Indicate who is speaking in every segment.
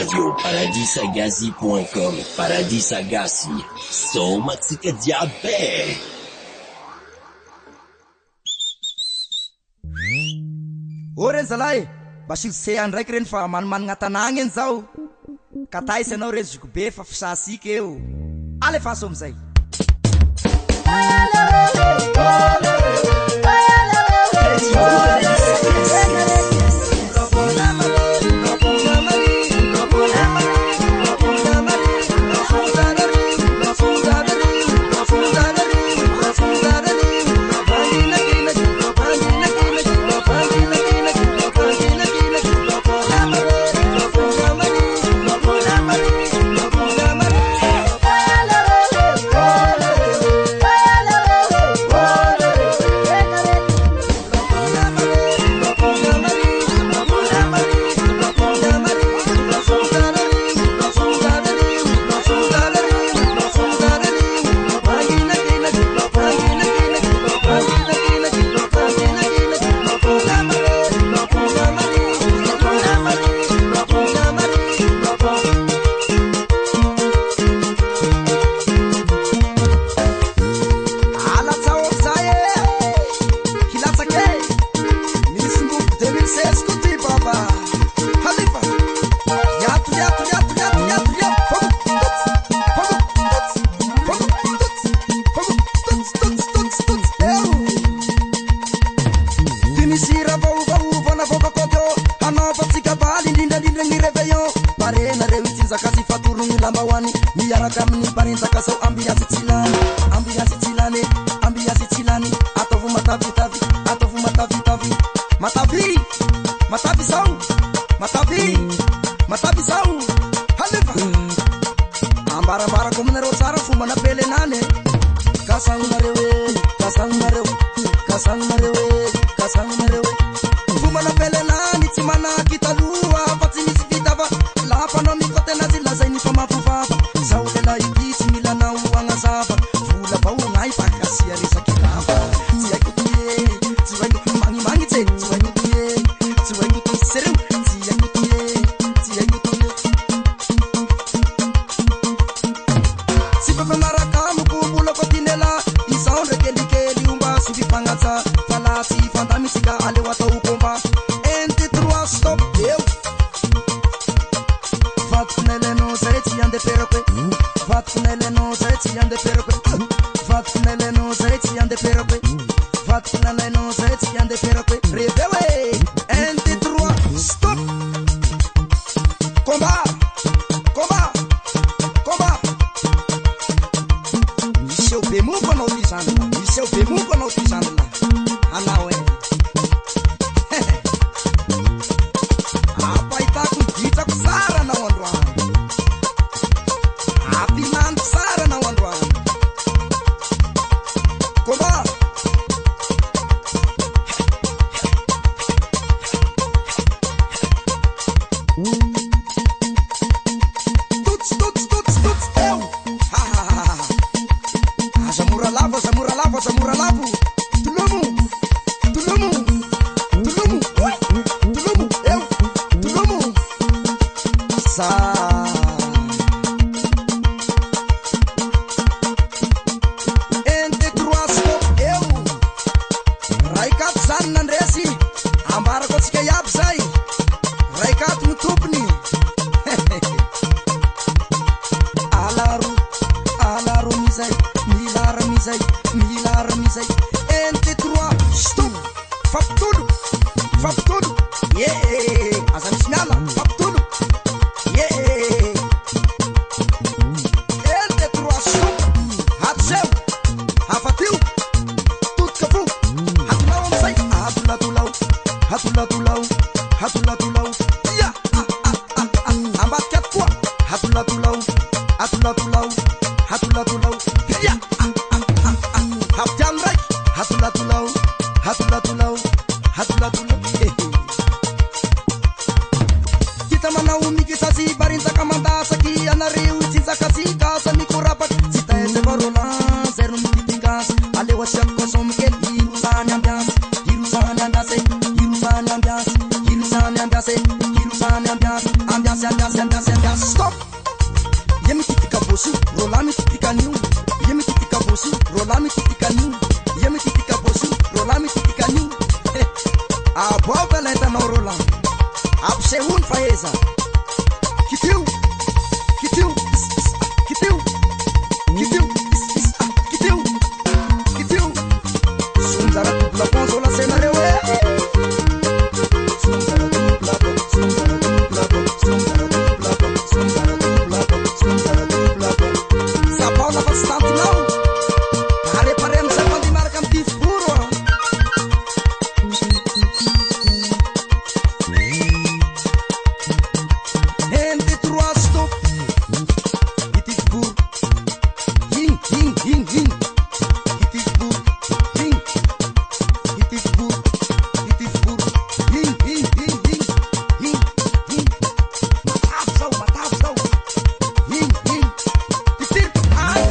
Speaker 1: radio paradisagazi.com. Paradisagazi, soma tsika jiaby.
Speaker 2: Oren zalahy, basilo se andraiky reny fa manimanina tanagna eny zao. Kataisy anao reny zoko be fa fisasika eo. Alefa so amizay.
Speaker 3: Ambiance,
Speaker 2: un faheza kitiu kitiu kitiu kitiu kitiu kitiu sunzara dupla ponzo la cena rewe sunzara dupla sunzara dupla sunzara dupla sunzara dupla sunzara dupla sa paula bastante não pare paremos a quando marcam de furo entre trois stop itifur hing hing hing hing itifur hing itifur itifur hing hing hing hing hing hing matafsau hing hing itir ai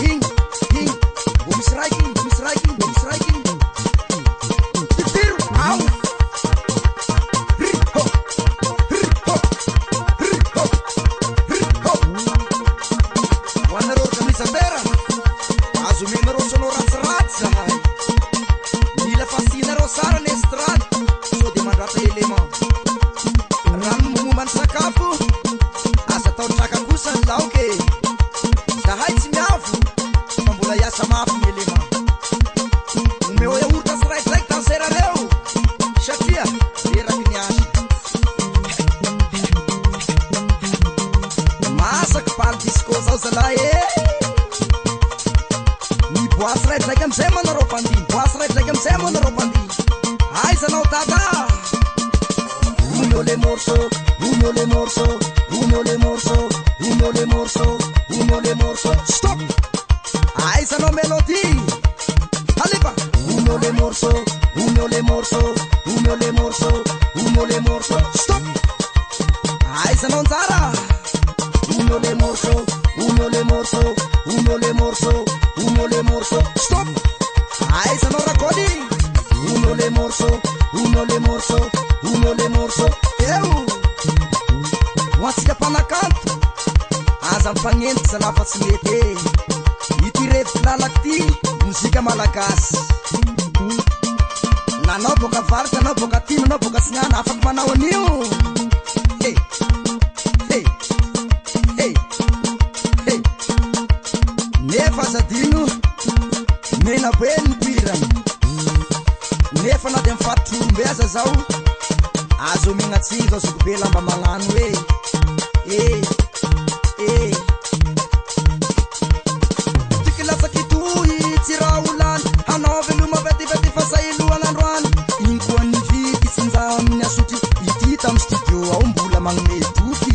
Speaker 2: hing hing vamos striking itir au riho riho riho riho wanero camisa vera azumino sono razza mila fascina rosara nestrad so di mandrata elema ramu man sakafu asa tau chakakusa lauke dahai simiafu pambula ya samafu elema meu é urta strike like tá será leu chatia era pinhacha massa que pal discosa usala ni boa strike like am sema na ropandi boa strike like am sema na ropandi ai sa não tá da uno le morso stop ai sa no melody Aliba uno le morso stop ai sa non zara uno le morso stop ai sa non raccogli uno le morso eu wasi pana canto asa panente sa la facilite itire lalakti musika malagasy nanao boka varika nanao boka tino nanao boka signana afaky manao anio hey hey hey hey nefa zadino mena be ny pirana nefa na de mifatrombeza zao azo megnatsika azoko be lamba magnano hoe tikilasaky toy tsy raha olany hanao veloma vetivety fa sailoana androany iny koa ny viky sinja amin'ny asotry ity tamy studio ao mbola magnome doky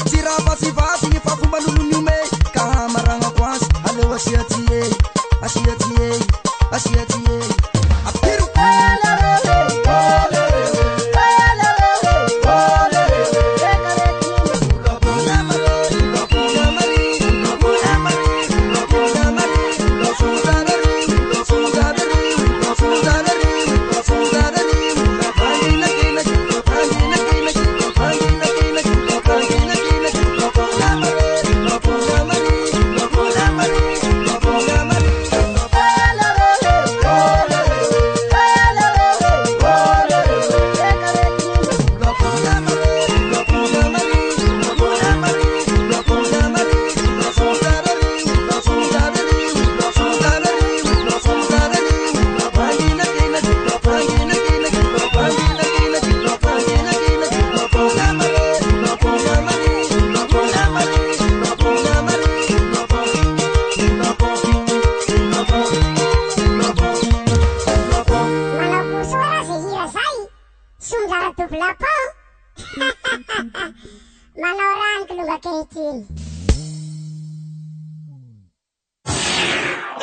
Speaker 2: tsy raha vasivasy ny fafombalolony ome ka maragnako azy aleo asiatie apiro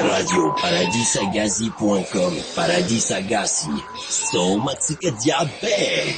Speaker 1: Radio Paradisagazi.com Paradis Agassi Soma Tsika Diabe